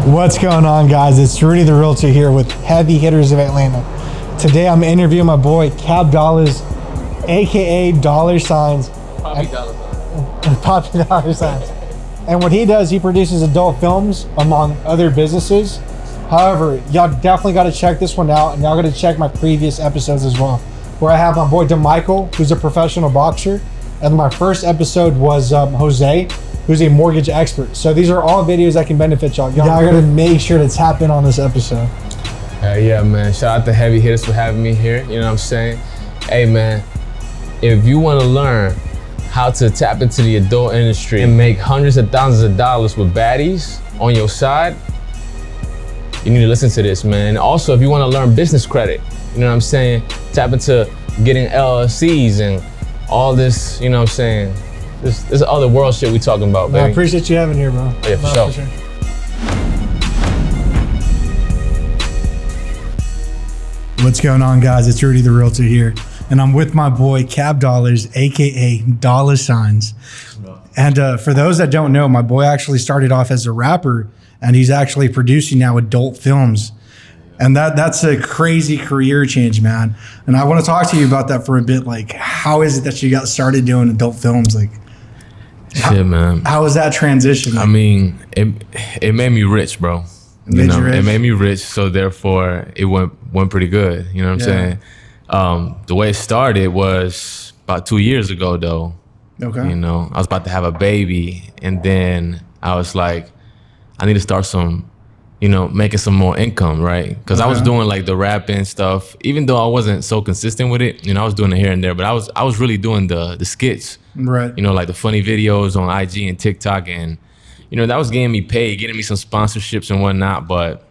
What's going on, guys? It's Rudy the Realtor here with Heavy Hitters of Atlanta. Today I'm interviewing my boy CapDollaz, aka Dollar Signs. Poppy Dollar Signs. Poppy Dollar Signs. And what he does, he produces adult films among other businesses. However, y'all definitely got to check this one out, and y'all got to check my previous episodes as well, where I have my boy DeMichael, who's a professional boxer, and my first episode was Jose, who's a mortgage expert. So these are all videos that can benefit y'all. Y'all gotta make sure to tap in on this episode. Yeah, man. Shout out to Heavy Hitters for having me here. You know what I'm saying? Hey, man, if you want to learn how to tap into the adult industry and make hundreds of thousands of dollars with baddies on your side, you need to listen to this, man. And also, if you want to learn business credit, you know what I'm saying? Tap into getting LLCs and all this, you know what I'm saying? This other world shit we talking about, baby. I appreciate you having here, bro. Oh, yeah, for sure. What's going on, guys? It's Rudy the Realtor here, and I'm with my boy CapDollaz, aka Dollar Signs. And for those that don't know, my boy actually started off as a rapper, and he's actually producing now adult films. And that's a crazy career change, man. And I want to talk to you about that for a bit. Like, how is it that you got started doing adult films? Like, shit, man. How was that transition? Like, I mean, it made me rich, bro. It made me rich, so therefore it went pretty good. You know what I'm saying? The way it started was about 2 years ago, though. Okay. You know, I was about to have a baby, and then I was like, I need to start making some more income, right? Because I was doing like the rapping stuff, even though I wasn't so consistent with it. You know, I was doing it here and there, but I was really doing the skits, right? You know, like the funny videos on IG and TikTok, and you know, that was getting me paid, getting me some sponsorships and whatnot, but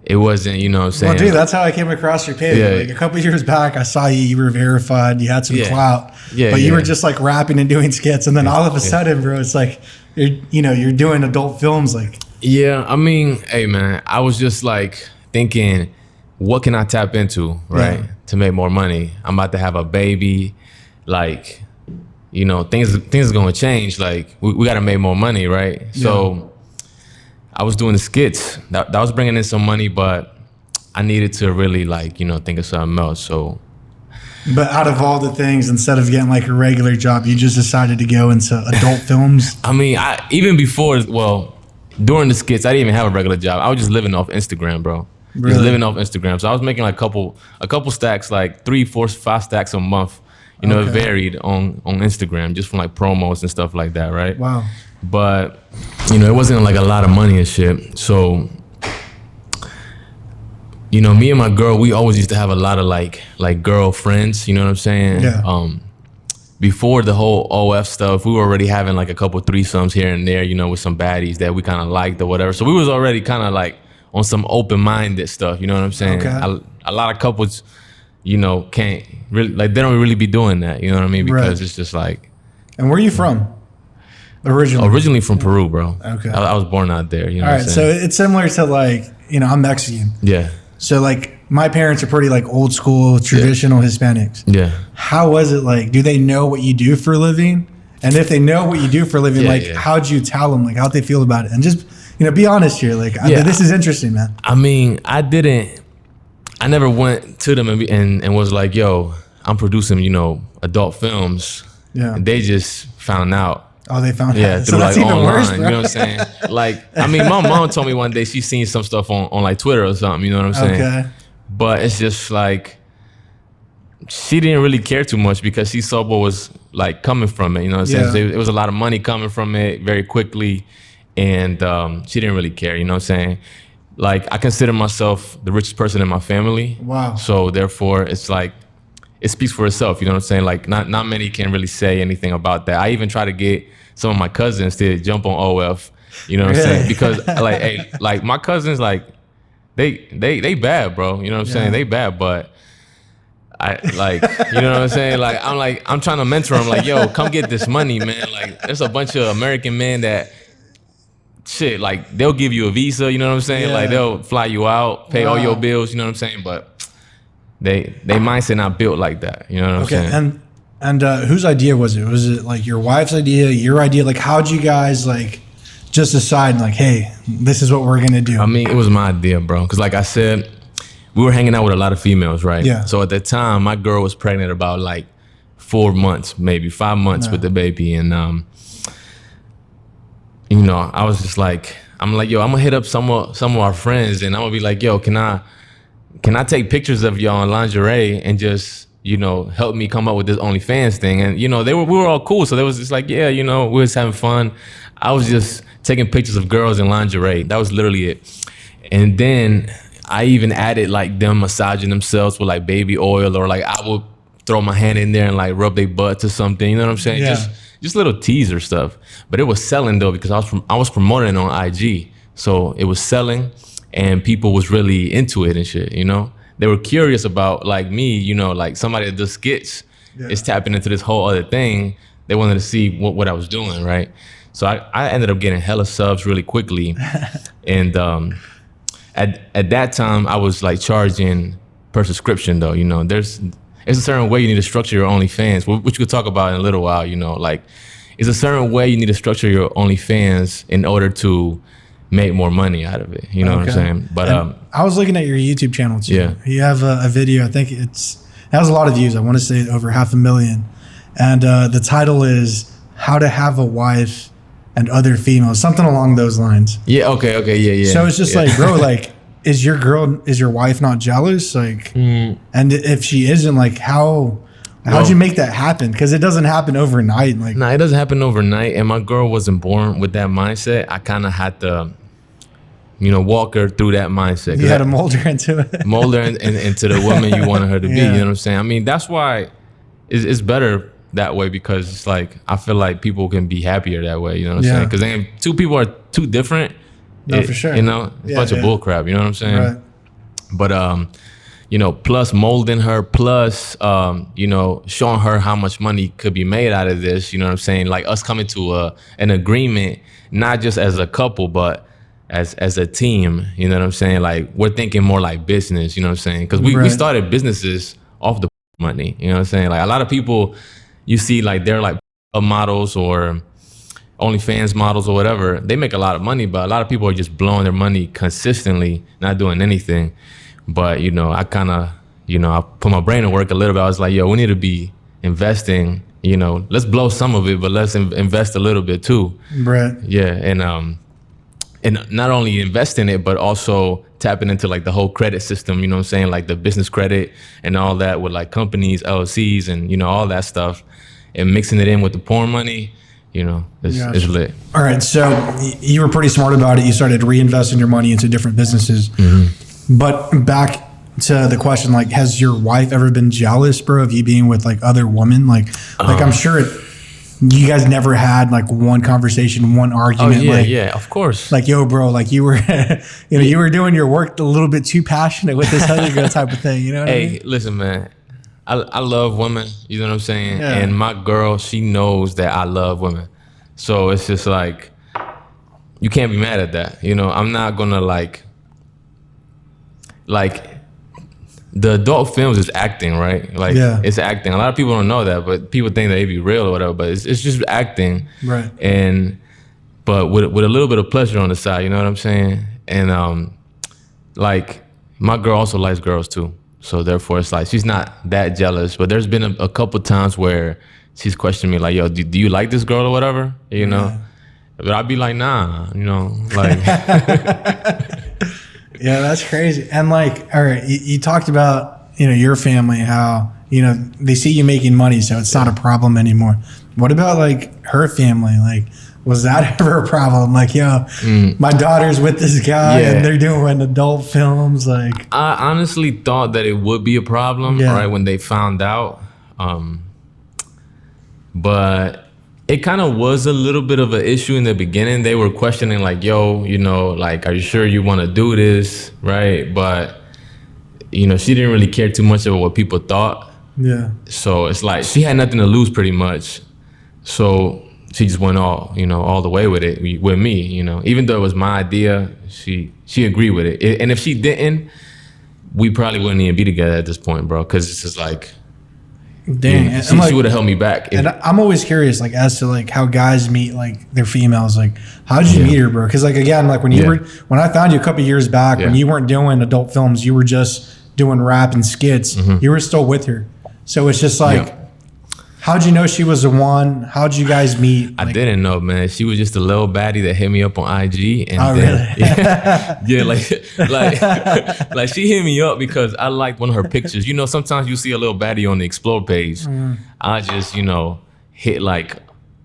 it wasn't, you know what I'm saying? Well, dude, that's how I came across your page. Yeah. Like a couple of years back, I saw you were verified, you had some clout, but you were just like rapping and doing skits, and then all of a sudden, bro, it's like you're doing adult films, like. Yeah, I mean, hey, man, I was just like thinking, what can I tap into, right, to make more money? I'm about to have a baby, like, you know, things are going to change. Like, we got to make more money, right? Yeah. So I was doing the skits. That was bringing in some money, but I needed to really, like, you know, think of something else. So. But out of all the things, instead of getting like a regular job, you just decided to go into adult films? I mean, during the skits, I didn't even have a regular job. I was just living off Instagram, bro. Really? Just living off Instagram. So I was making like a couple stacks, like 3, 4, 5 stacks a month. You know, it varied on Instagram, just from like promos and stuff like that, right? Wow. But, you know, it wasn't like a lot of money and shit. So, you know, me and my girl, we always used to have a lot of like girlfriends, you know what I'm saying? Yeah. Before the whole OF stuff, we were already having like a couple threesomes here and there, you know, with some baddies that we kind of liked or whatever. So we was already kind of like on some open-minded stuff, you know what I'm saying? Okay. A lot of couples, you know, can't really, like, they don't really be doing that, you know what I mean? Because it's just like. And where are you from? Originally from Peru, bro. Okay. I was born out there, you know what I'm saying? saying? So it's similar to like, you know, I'm Mexican. Yeah. So like my parents are pretty like old school, traditional Hispanics. Yeah. How was it like? Do they know what you do for a living? And if they know what you do for a living, how'd you tell them? Like, how'd they feel about it? And just, you know, be honest here. Like, this is interesting, man. I mean, I never went to them and was like, yo, I'm producing, you know, adult films. Yeah. And they just found out. Oh, they found out. Yeah, So through that's like even online, worse, bro. you know what I'm saying? Like, I mean, my mom told me one day she seen some stuff on like Twitter or something, you know what I'm saying? Okay. But it's just like, she didn't really care too much because she saw what was like coming from it, you know what I'm saying? It was a lot of money coming from it very quickly, and she didn't really care, you know what I'm saying? Like, I consider myself the richest person in my family. Wow. So therefore, it's like, it speaks for itself, you know what I'm saying? Like, not many can really say anything about that. I even try to get some of my cousins to jump on OF, you know what I'm saying? Because like, hey, like my cousins, like, they bad, bro. You know what I'm saying? They bad, but I like, you know what I'm saying? Like, I'm trying to mentor them, like, yo, come get this money, man. Like, there's a bunch of American men that, shit, like, they'll give you a visa, you know what I'm saying? Like, they'll fly you out, pay all your bills, you know what I'm saying? But they mindset not built like that, you know what I'm saying? And whose idea was it? Was it like your wife's idea, your idea? Like, how'd you guys like just decide like, hey, this is what we're gonna do? I mean, it was my idea, bro. Because like I said, we were hanging out with a lot of females, right? Yeah. So at the time, my girl was pregnant about like 4 months, maybe 5 months with the baby, and you know, I was just like, I'm like, yo, I'm gonna hit up some of our friends, and I'm gonna be like, yo, can I take pictures of y'all in lingerie and just, you know, help me come up with this OnlyFans thing? And you know, we were all cool, so they was just like, yeah, you know, we was having fun. I was just taking pictures of girls in lingerie. That was literally it. And then I even added like them massaging themselves with like baby oil, or like I would throw my hand in there and like rub their butts or something. You know what I'm saying? Yeah. Just little teaser stuff. But it was selling though, because I was promoting it on IG. So it was selling, and people was really into it and shit, you know? They were curious about like me, you know, like somebody that does skits is tapping into this whole other thing. They wanted to see what I was doing, right? So I ended up getting hella subs really quickly. And at that time, I was like charging per subscription though, you know? It's a certain way you need to structure your OnlyFans, which we'll talk about in a little while, you know? Like, it's a certain way you need to structure your OnlyFans in order to make more money out of it. You know what I'm saying? But I was looking at your YouTube channel too. Yeah. You have a video, I think it has a lot of views. I want to say over 500,000. And the title is How to Have a Wife and Other Females, something along those lines. Yeah, okay, yeah. So it's just like, bro, like, is your wife not jealous? Like, and if she isn't, like, how'd you make that happen? Because it doesn't happen overnight. Like, it doesn't happen overnight. And my girl wasn't born with that mindset. I kind of had to, you know, walk her through that mindset. You had to mold her into it. Mold her into the woman you wanted her to be. You know what I'm saying? I mean, that's why it's better that way, because it's like, I feel like people can be happier that way. You know what I'm saying? Because then two people are too different. For sure. You know, it's a bunch of bull crap. You know what I'm saying? Right. But you know, plus molding her, plus you know, showing her how much money could be made out of this. You know what I'm saying? Like us coming to an agreement, not just as a couple, but as a team. You know what I'm saying? Like, we're thinking more like business. You know what I'm saying? Because we started businesses off the money. You know what I'm saying? Like, a lot of people you see, like, they're like models or OnlyFans models or whatever, they make a lot of money, but a lot of people are just blowing their money consistently, not doing anything. But, you know, I kind of, you know, I put my brain to work a little bit. I was like, yo, we need to be investing, you know, let's blow some of it, but let's invest a little bit too. Right. Yeah. And not only invest in it, but also tapping into like the whole credit system, you know what I'm saying? Like the business credit and all that with like companies, LLCs, and, you know, all that stuff, and mixing it in with the porn money. You know, it's lit. All right. So you were pretty smart about it. You started reinvesting your money into different businesses. But back to the question, like, has your wife ever been jealous, bro, of you being with like other women? Like I'm sure you guys never had like one conversation, one argument. Oh, yeah, like, yeah, of course. Like, yo, bro, like you were, you know, you were doing your work a little bit too passionate with this other girl type of thing. You know what I mean? Listen, man. I love women, you know what I'm saying? Yeah. And my girl, she knows that I love women. So it's just like, you can't be mad at that. You know, I'm not gonna like the adult films is acting, right? Like, it's acting. A lot of people don't know that, but people think that it be real or whatever, but it's just acting. Right. But with a little bit of pleasure on the side, you know what I'm saying? And like, my girl also likes girls too. So therefore, it's like, she's not that jealous. But there's been a couple times where she's questioned me like, yo, do you like this girl or whatever? You know? But I'd be like, nah, you know, like. Yeah, that's crazy. And like, all right, you talked about, you know, your family, how, you know, they see you making money, so it's not a problem anymore. What about like her family? Like, was that ever a problem? Like, yo, my daughter's with this guy and they're doing adult films. Like, I honestly thought that it would be a problem, right, when they found out. But it kind of was a little bit of an issue in the beginning. They were questioning like, yo, you know, like, are you sure you want to do this, right? But, you know, she didn't really care too much about what people thought. Yeah. So it's like, she had nothing to lose pretty much. So she just went all the way with it, with me, you know. Even though it was my idea, she agreed with it. And if she didn't, we probably wouldn't even be together at this point, bro. Because it's just like, Dang. Yeah, she would have held me back. And I'm always curious, like, as to like how guys meet like their females. Like, how did you meet her, bro? Because like again, like when I found you a couple years back, when you weren't doing adult films, you were just doing rap and skits. You were still with her, so it's just like, how'd you know she was the one? How'd you guys meet? I didn't know, man. She was just a little baddie that hit me up on IG. And Really? Like she hit me up because I liked one of her pictures. You know, sometimes you see a little baddie on the explore page. I just, hit like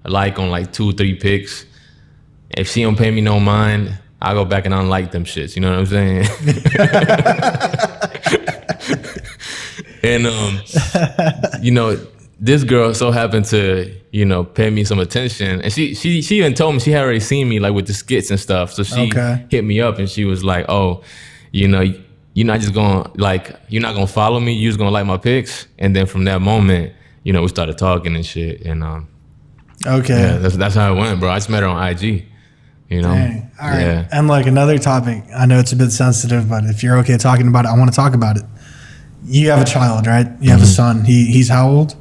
on like 2 or 3 pics. If she don't pay me no mind, I go back and unlike them shits. You know what I'm saying? And this girl so happened to, pay me some attention. And she even told me she had already seen me like with the skits and stuff. So she hit me up and she was like, oh, you're not just gonna you're not gonna follow me, you're just gonna like my pics. And then from that moment, we started talking and shit. And that's how it went, bro. I just met her on IG. Dang. All right. Yeah. And like another topic, I know it's a bit sensitive, but if you're okay talking about it, I want to talk about it. You have a child, right? You have a son. He's how old?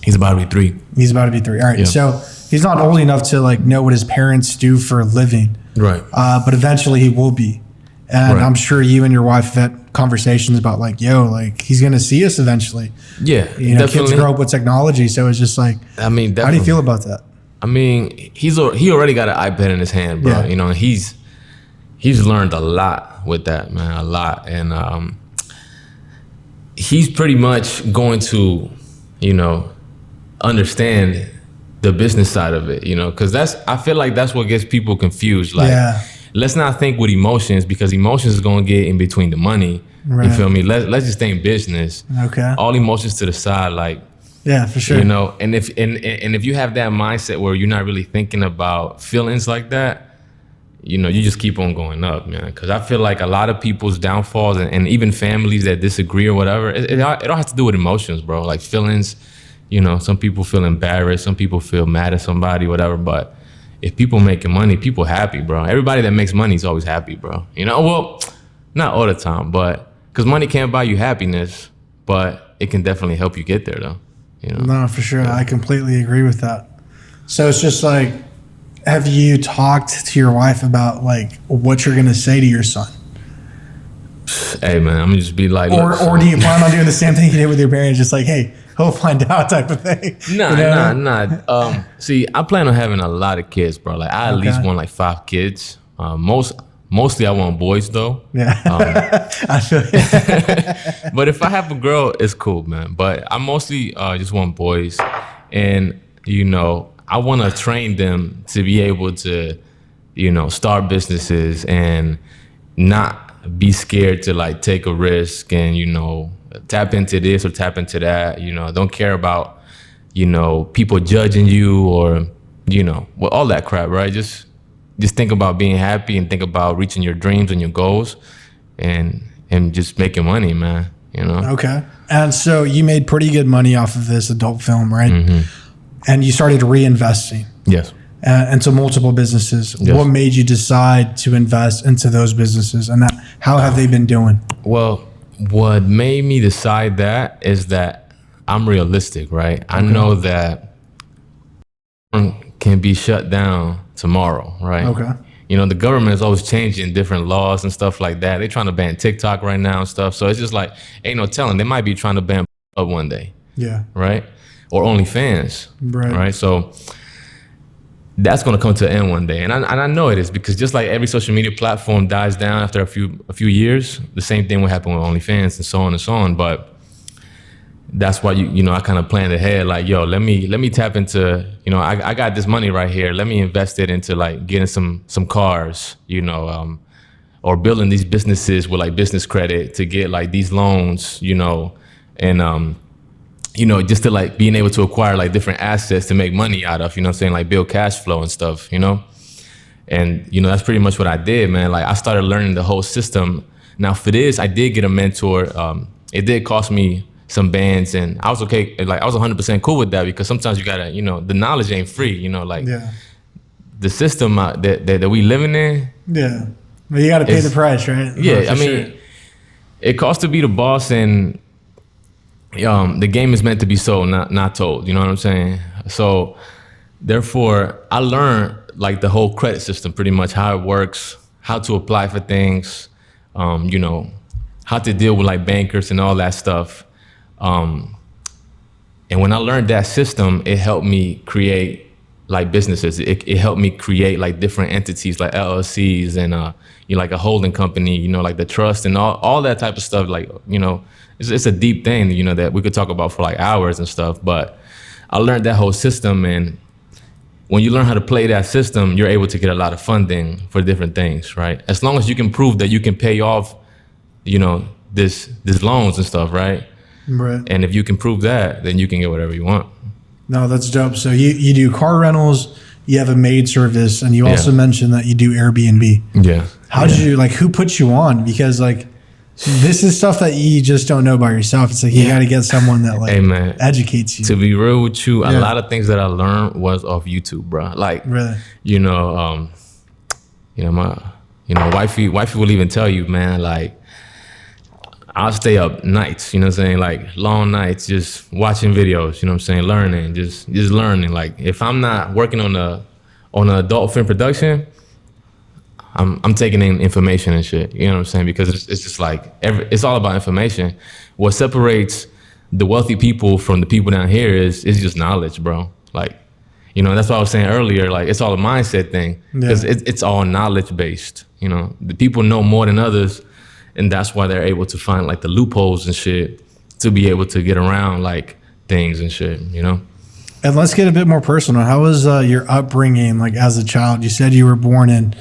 He's about to be 3. He's about to be 3. All right. Yeah. So he's not old enough to like know what his parents do for a living. Right. But eventually he will be. And I'm sure you and your wife have had conversations about like, he's going to see us eventually. Yeah. Kids grow up with technology. So it's just like, I mean, how do you feel about that? I mean, he already got an iPad in his hand, bro. Yeah. And he's learned a lot with that, man, a lot. And he's pretty much going to, understand the business side of it, because I feel like that's what gets people confused. Like, let's not think with emotions, because emotions is going to get in between the money. Right. You feel me? Let's just think business. Okay. All emotions to the side, like. Yeah, for sure. And if you have that mindset where you're not really thinking about feelings like that, you just keep on going up, man. Because I feel like a lot of people's downfalls and even families that disagree or whatever, it all has to do with emotions, bro. Like feelings, some people feel embarrassed, some people feel mad at somebody, whatever. But if people making money, people happy, bro. Everybody that makes money is always happy, bro. Well, not all the time, but because money can't buy you happiness, but it can definitely help you get there, though. No, for sure. I completely agree with that. So it's just like, have you talked to your wife about like what you're going to say to your son? Hey, man, I'm going to just be like, or do you plan on doing the same thing you did with your parents? Just like, hey, he'll find out type of thing. Nah. See, I plan on having a lot of kids, bro. Like I at least want like 5 kids. Mostly I want boys though. Yeah. I feel it. But if I have a girl, it's cool, man. But I mostly just want boys. And, I want to train them to be able to, start businesses and not be scared to like take a risk and, tap into this or tap into that. Don't care about, people judging you or, all that crap, right? Just think about being happy and think about reaching your dreams and your goals and just making money, man, Okay. And so you made pretty good money off of this adult film, right? Mm-hmm. And you started reinvesting. Yes. Into multiple businesses. Yes. What made you decide to invest into those businesses and how have they been doing? Well, what made me decide that is that I'm realistic, right? Okay. I know that can be shut down tomorrow, right? Okay. The government is always changing different laws and stuff like that. They're trying to ban TikTok right now and stuff. So it's just like, ain't no telling. They might be trying to ban up one day. Yeah. Right? Or OnlyFans. Right? So that's going to come to an end one day. And I know it is, because just like every social media platform dies down after a few years, the same thing will happen with OnlyFans and so on and so on. But that's why I kind of planned ahead, like, let me tap into, I got this money right here. Let me invest it into like getting some cars, or building these businesses with like business credit to get like these loans, and just to like being able to acquire like different assets to make money out of, like build cash flow and stuff, and that's pretty much what I did, man. Like I started learning the whole system. Now for this, I did get a mentor. It did cost me some bands, and I was okay. Like I was 100% cool with that, because sometimes you gotta, the knowledge ain't free, the system that we living in. Yeah, but you gotta pay the price, right? Yeah, I mean, it costs to be the boss, and the game is meant to be sold, not told. You know what I'm saying? So therefore, I learned like the whole credit system, pretty much how it works, how to apply for things, you know, how to deal with like bankers and all that stuff. And when I learned that system, it helped me create like businesses. It helped me create like different entities like LLCs and you know, like a holding company, you know, like the trust and all that type of stuff. Like, you know, it's a deep thing, you know, that we could talk about for like hours and stuff. But I learned that whole system, and when you learn how to play that system, you're able to get a lot of funding for different things, right? As long as you can prove that you can pay off, you know, this loans and stuff, right? Right. And if you can prove that, then you can get whatever you want. No, that's dope. So you do car rentals, you have a maid service, and you also mentioned that you do Airbnb. Yeah. How did you, like, who put you on? Because like, this is stuff that you just don't know by yourself. It's like you got to get someone that like educates you. To be real with you, a lot of things that I learned was off YouTube, bro. Like, really, you know, wifey will even tell you, man, like, I'll stay up nights, you know what I'm saying? Like long nights, just watching videos, you know what I'm saying? Learning, just learning. Like if I'm not working on an adult film production, I'm taking in information and shit, you know what I'm saying? Because it's just like, it's all about information. What separates the wealthy people from the people down here is just knowledge, bro. Like, you know, that's what I was saying earlier. Like it's all a mindset thing because it's all knowledge based. You know, the people know more than others. And that's why they're able to find like the loopholes and shit to be able to get around like things and shit, you know? And let's get a bit more personal. How was your upbringing like as a child? You said you were born in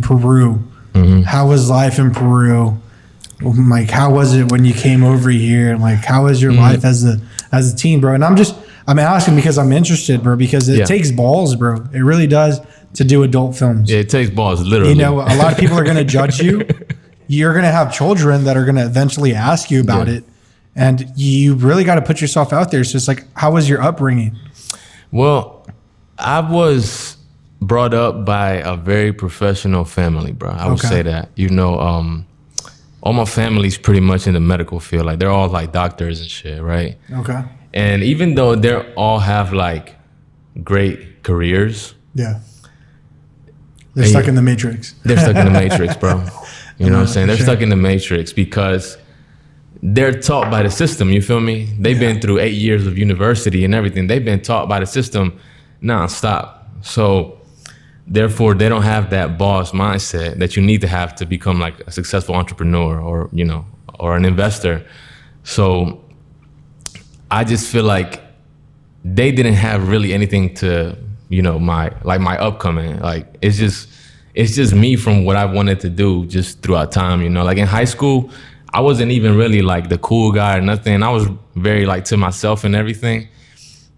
Peru. Mm-hmm. How was life in Peru? Like, how was it when you came over here? Like, how was your life as a teen, bro? And I'm asking because I'm interested, bro, because it takes balls, bro. It really does to do adult films. Yeah, it takes balls, literally. You know, a lot of people are going to judge you. You're going to have children that are going to eventually ask you about it. And you really got to put yourself out there. So it's like, how was your upbringing? Well, I was brought up by a very professional family, bro. I would say that. You know, all my family's pretty much in the medical field. Like, they're all like doctors and shit, right? Okay. And even though they all have like great careers. Yeah. They're stuck in the matrix. They're stuck in the matrix, bro. You know what I'm saying? They're stuck in the matrix because they're taught by the system. You feel me? They've been through 8 years of university and everything. They've been taught by the system nonstop. So therefore, they don't have that boss mindset that you need to have to become like a successful entrepreneur or, you know, or an investor. So I just feel like they didn't have really anything to, you know, my upcoming. Like, it's just me from what I wanted to do just throughout time, you know. Like in high school, I wasn't even really like the cool guy or nothing. I was very like to myself and everything.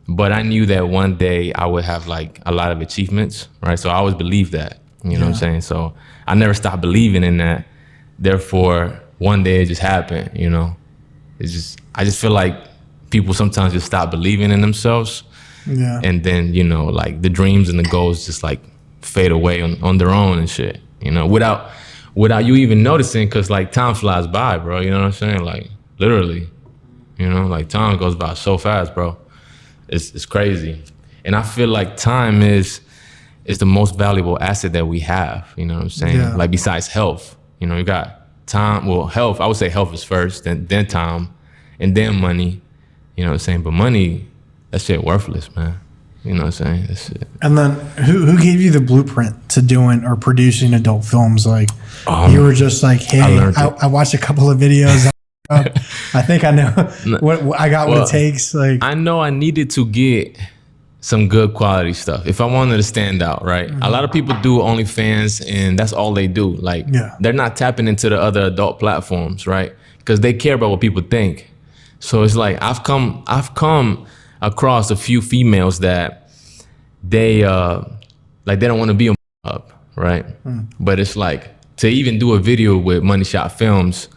But I knew that one day I would have like a lot of achievements, right? So I always believed that, you know what I'm saying? So I never stopped believing in that. Therefore, one day it just happened, you know. I just feel like people sometimes just stop believing in themselves. Yeah. And then, you know, like the dreams and the goals just like fade away on their own and shit, you know, without you even noticing, because like time flies by, bro. You know what I'm saying? Like literally, you know, like time goes by so fast, bro. It's crazy. And I feel like time is the most valuable asset that we have, you know what I'm saying? Yeah. Like besides health, you know, you got time, well, health, I would say health is first, then time, and then money, you know what I'm saying? But money, that shit worthless, man. You know what I'm saying? That's it. And then who gave you the blueprint to doing or producing adult films? Like you were just like, hey, I watched a couple of videos. I think I know what it takes. Like, I know I needed to get some good quality stuff if I wanted to stand out, right? Mm-hmm. A lot of people do OnlyFans and that's all they do. Like they're not tapping into the other adult platforms, right? Because they care about what people think. So it's like I've come across a few females that they don't want to be on up, right? But it's like to even do a video with Money Shot Films,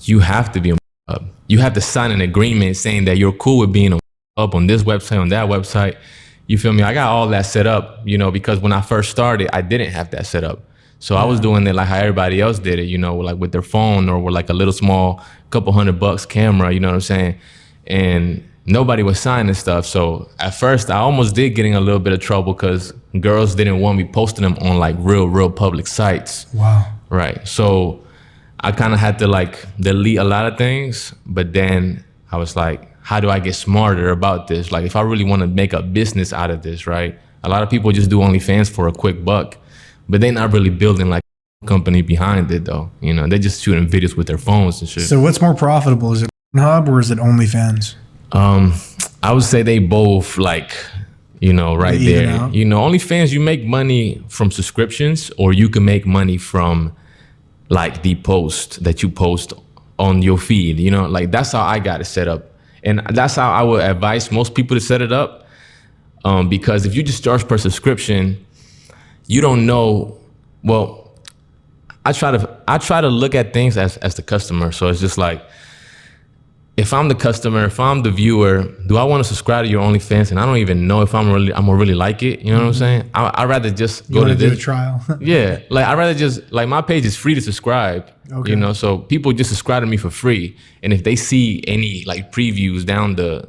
you have to be on up. You have to sign an agreement saying that you're cool with being up on this website, on that website. You feel me? I got all that set up, you know, because when I first started, I didn't have that set up. So I was doing it like how everybody else did it, you know, like with their phone or with like a little small couple $100 camera, you know what I'm saying? And nobody was signing stuff. So at first I almost did get in a little bit of trouble because girls didn't want me posting them on like real public sites. Wow. Right. So I kind of had to like delete a lot of things, but then I was like, how do I get smarter about this? Like if I really want to make a business out of this, right? A lot of people just do OnlyFans for a quick buck, but they're not really building like a company behind it though. You know, they're just shooting videos with their phones and shit. So what's more profitable? Is it Pornhub or is it OnlyFans? I would say they both like, you know, right there. Out. You know, OnlyFans, you make money from subscriptions or you can make money from like the post that you post on your feed, you know, like that's how I got it set up. And that's how I would advise most people to set it up. Because if you just charge per subscription, you don't know, well, I try to look at things as the customer. So it's just like, if I'm the customer, if I'm the viewer, do I want to subscribe to your OnlyFans and I don't even know if I'm gonna really like it? You know what I'm saying? I'd rather just go to do a trial. Yeah, like I'd rather just, like my page is free to subscribe, you know, so people just subscribe to me for free. And if they see any like previews down the,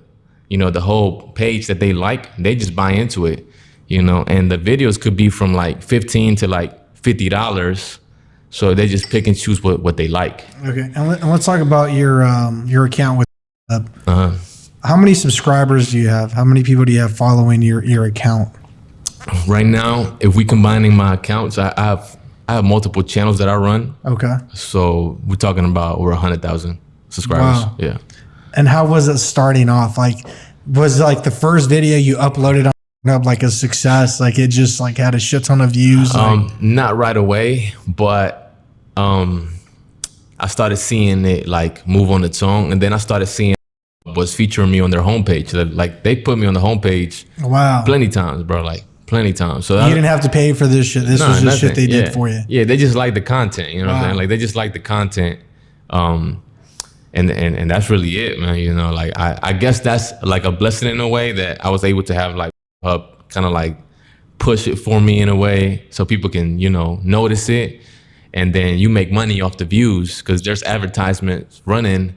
you know, the whole page that they like, they just buy into it, you know, and the videos could be from like $15 to like $50. So they just pick and choose what they like. Okay, and let's talk about your account with. How many subscribers do you have? How many people do you have following your account? Right now, if we combining my accounts, I have multiple channels that I run. Okay. So we're talking about over 100,000 subscribers. Wow. Yeah. And how was it starting off? Like, was like the first video you uploaded up like a success? Like it just like had a shit ton of views? Not right away, but I started seeing it like move on its own, and then I started seeing was featuring me on their homepage. Like they put me on the homepage. Wow. Plenty times, bro. Like plenty times. So you didn't have to pay for this shit. This was just shit they did for you. Yeah, they just like the content. You know what I'm saying? Like they just like the content. And that's really it, man. You know, like I guess that's like a blessing in a way that I was able to have like kind of like push it for me in a way so people can, you know, notice it. And then you make money off the views because there's advertisements running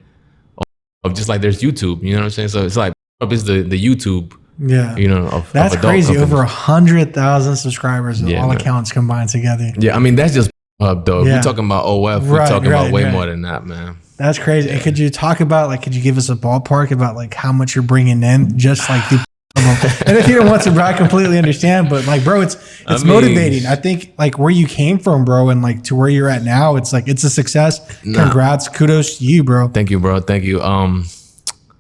of just like there's YouTube, you know what I'm saying? So it's like is the YouTube, you know, that's of crazy. companies. Over 100,000 subscribers, all accounts combined together. Yeah, I mean that's just though. If we're talking about OF, we're talking about way more than that, man. That's crazy. And could you talk about like, could you give us a ballpark about like how much you're bringing in, just like the and if you don't want to, bro, I completely understand. But like, bro, it's motivating. I think like where you came from, bro, and like to where you're at now, it's like it's a success. Congrats, kudos to you, bro. Thank you, bro. Thank you.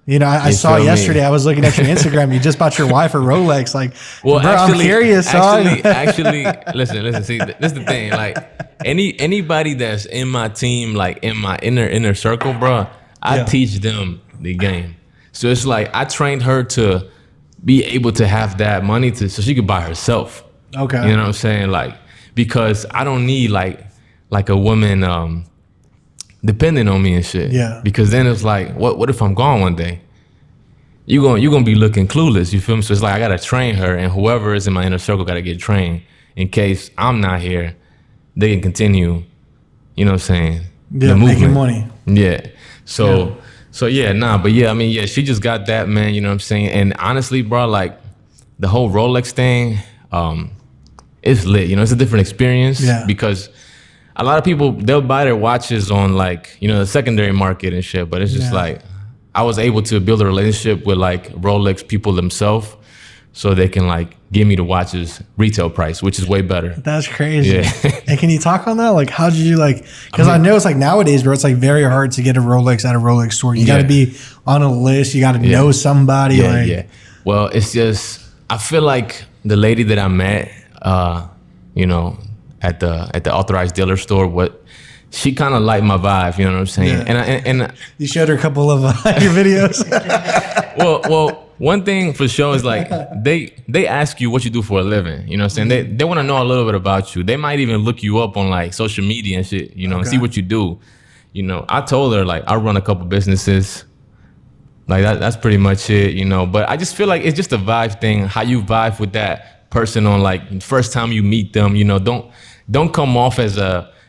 You know, I saw yesterday. I was looking at your Instagram. You just bought your wife a Rolex. Like, well, bro, actually, I'm curious. Actually, listen. See, this is the thing. Like, anybody that's in my team, like in my inner circle, bro, I teach them the game. So it's like I trained her to be able to have that money so she could buy herself. Okay. You know what I'm saying? Like, because I don't need like a woman depending on me and shit. Yeah. Because then it's like, what if I'm gone one day? You're gonna be looking clueless, you feel me? So it's like I gotta train her, and whoever is in my inner circle gotta get trained in case I'm not here, they can continue, you know what I'm saying? Yeah, making money. Yeah. But yeah, I mean, yeah, she just got that, man, you know what I'm saying? And honestly, bro, like the whole Rolex thing, it's lit, you know, it's a different experience because a lot of people, they'll buy their watches on like, you know, the secondary market and shit, but it's just like, I was able to build a relationship with like Rolex people themselves so they can like give me the watches retail price, which is way better. That's crazy. Yeah. And can you talk on that? Like, how did you like, because I know it's like nowadays, bro, it's like very hard to get a Rolex at a Rolex store. You got to be on a list. You got to know somebody. Yeah. Well, it's just, I feel like the lady that I met, you know, at the authorized dealer store, she kind of liked my vibe, you know what I'm saying? Yeah. And you showed her a couple of your videos. well, one thing for sure is like they ask you what you do for a living, you know what I'm saying? They want to know a little bit about you. They might even look you up on like social media and shit, you know, and see what you do. You know, I told her like I run a couple businesses. Like that's pretty much it, you know. But I just feel like it's just a vibe thing, how you vibe with that person on like first time you meet them, you know. Don't come off as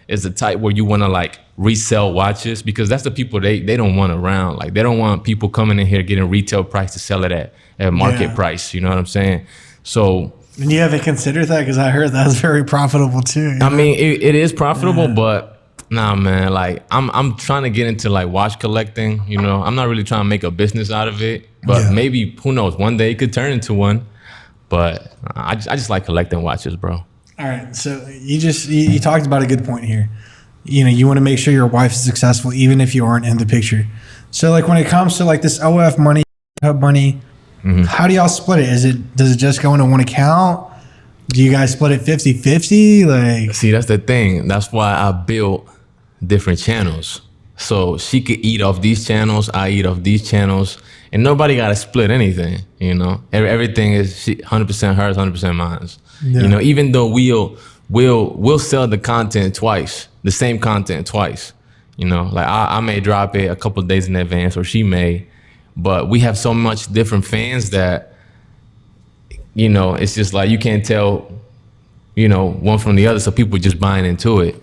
is the type where you want to like resell watches, because that's the people they don't want around. Like they don't want people coming in here getting retail price to sell it at market price. You know what I'm saying? So. And you haven't considered that? Because I heard that's very profitable too. I mean, it is profitable, but nah, man. Like I'm trying to get into like watch collecting. You know, I'm not really trying to make a business out of it, but maybe, who knows? One day it could turn into one. But I just like collecting watches, bro. All right. So you talked about a good point here. You know, you want to make sure your wife is successful, even if you aren't in the picture. So like when it comes to like this OF money, how do y'all split it? Does it just go into one account? Do you guys split it 50-50? Like, see, that's the thing. That's why I built different channels. So she could eat off these channels, I eat off these channels, and nobody got to split anything. You know, everything is 100% hers, 100% mine. Yeah. You know, even though we'll sell the content twice, the same content twice. You know, like I may drop it a couple of days in advance, or she may. But we have so much different fans that, you know, it's just like you can't tell, you know, one from the other. So people just buying into it.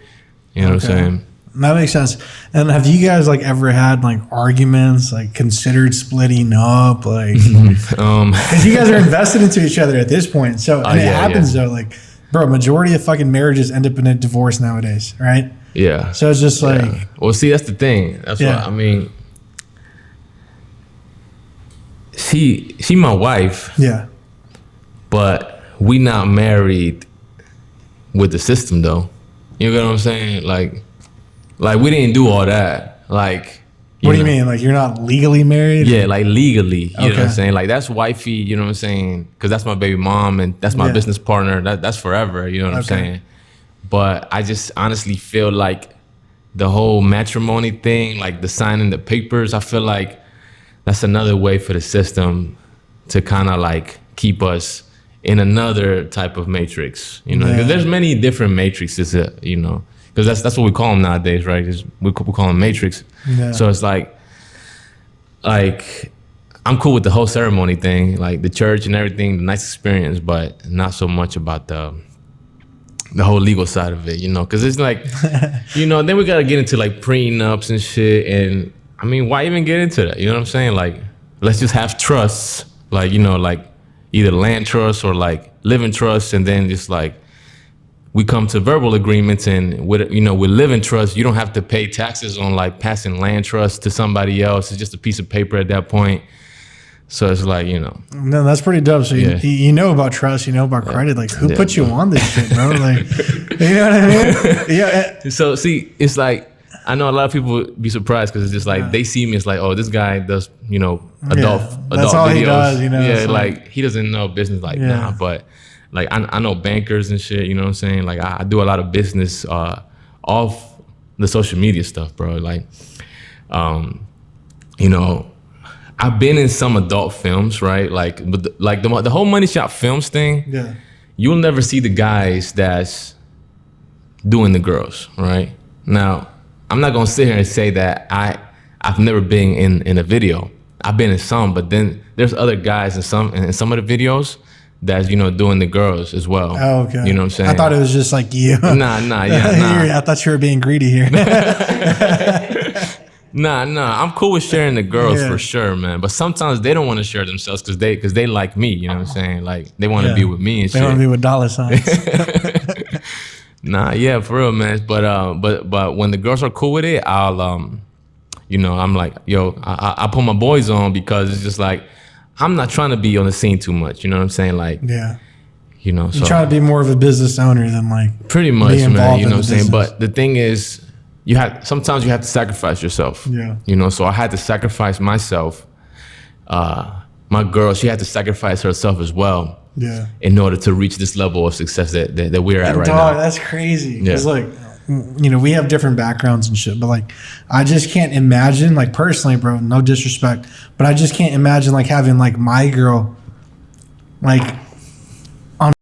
You know what I'm saying? That makes sense. And have you guys like ever had like arguments, like considered splitting up? Like, because you guys are invested into each other at this point. So and it happens though, like, bro, majority of fucking marriages end up in a divorce nowadays, right? Yeah. So it's just like, well, see, that's the thing. That's what I mean. She my wife. Yeah. But we not married with the system though. You know what I'm saying? Like we didn't do all that. Like, what do you mean? Like you're not legally married? Yeah, like legally. You know what I'm saying? Like that's wifey, you know what I'm saying? Because that's my baby mom and that's my business partner. That's forever, you know what I'm saying? But I just honestly feel like the whole matrimony thing, like the signing the papers, I feel like that's another way for the system to kind of like keep us in another type of matrix, you know? Because there's many different matrices, you know? Because that's what we call them nowadays, right? We call them matrix. Yeah. So it's like I'm cool with the whole ceremony thing, like the church and everything, the nice experience, but not so much about the whole legal side of it, you know? Because it's like, you know, then we got to get into like prenups and shit. And I mean, why even get into that? You know what I'm saying? Like, let's just have trusts, like, you know, like either land trust or like living trust. And then just like, we come to verbal agreements, and with, you know, with living trust, you don't have to pay taxes on like passing land trust to somebody else. It's just a piece of paper at that point. So it's like, you know. No, that's pretty dope. So you know about trust, you know about credit. Like, who put you on this shit, bro? Like, you know what I mean? Yeah. So see, it's like, I know a lot of people be surprised because it's just like they see me as like, oh, this guy does, you know, adult that's all videos. He does, you know. Yeah, like he doesn't know business. Like, nah, but like I know bankers and shit. You know what I'm saying? Like I do a lot of business off the social media stuff, bro. Like, you know, I've been in some adult films, right? Like, but the whole Money Shot Films thing. Yeah, you'll never see the guys that's doing the girls, right? Now, I'm not gonna sit here and say that I've never been in a video. I've been in some, but then there's other guys in some of the videos that's, you know, doing the girls as well. Oh, okay. You know what I'm saying? I thought it was just like you. Nah. I thought you were being greedy here. Nah. I'm cool with sharing the girls for sure, man. But sometimes they don't want to share themselves because they like me. You know what I'm saying? Like they want to be with me and shit. They want to be with dollar signs. Nah, yeah, for real, man. But when the girls are cool with it, I'll you know, I'm like, yo, I put my boys on because it's just like I'm not trying to be on the scene too much. You know what I'm saying? Like, you know, so you try to be more of a business owner than like pretty much, man. You know what I'm saying? But the thing is, sometimes you have to sacrifice yourself. Yeah. You know, so I had to sacrifice myself. My girl, she had to sacrifice herself as well. Yeah. In order to reach this level of success that we're at right now. That's crazy. Because like, you know, we have different backgrounds and shit, but like, I just can't imagine, like personally, bro, no disrespect, but I just can't imagine like having like my girl, like on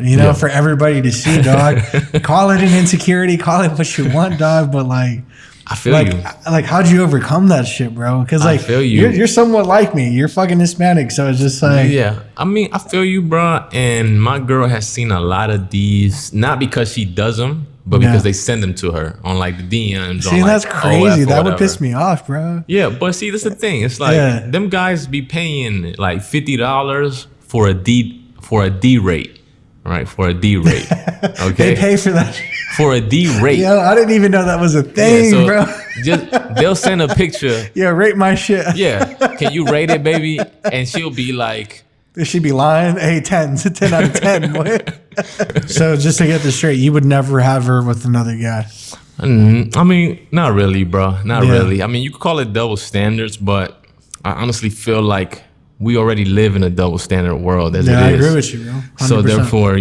you know, for everybody to see, dog. Call it an insecurity, call it what you want, dog, but like, I feel like, you. Like, how'd you overcome that shit, bro? Because like, I feel you. You're somewhat like me. You're fucking Hispanic, so it's just like, yeah. I mean, I feel you, bro. And my girl has seen a lot of these, not because she does them, but because they send them to her on like the DMs. See, on, that's like, crazy. OF That would whatever. piss me off, bro. Yeah, but see, that's the thing. It's like them guys be paying like $50 for a D rate, right? For a D rate. Okay, They pay for that. For a D rate. Yo, I didn't even know that was a thing, bro. They'll send a picture. Yeah, rate my shit. Yeah, can you rate it, baby? And she'll be like, She'd be lying. Hey, 10 out of 10. What? So just to get this straight, you would never have her with another guy. I mean, not really, bro. Not really. I mean, you could call it double standards, but I honestly feel like we already live in a double standard world as it is. I agree with you, bro. 100%. So therefore,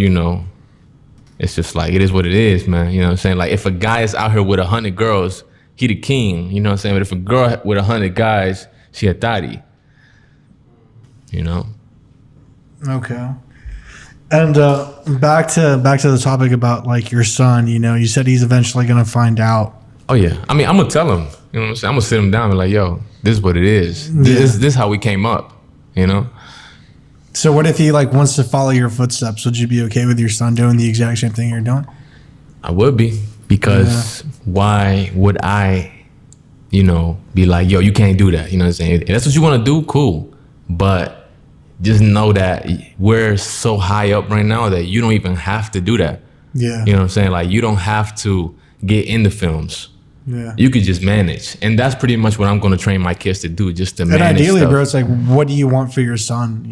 it's just like, it is what it is, man. You know what I'm saying? Like, if a guy is out here with 100 girls, he the king. You know what I'm saying? But if a girl with 100 guys, she a thotty. You know? Okay. And back to the topic about like your son, you said he's eventually going to find out. Oh yeah. I mean, I'm going to tell him, you know what I'm saying? I'm going to sit him down and be like, yo, this is what it is. This is how we came up, you know? So what if he like wants to follow your footsteps? Would you be okay with your son doing the exact same thing you're doing? I would be, because why would I, be like, yo, you can't do that. You know what I'm saying? If that's what you want to do, cool. But just know that we're so high up right now that you don't even have to do that. Yeah. You know what I'm saying? Like, you don't have to get into films. Yeah. You could just manage. And that's pretty much what I'm going to train my kids to do, just to manage. And ideally, stuff. bro, it's like, what do you want for your son,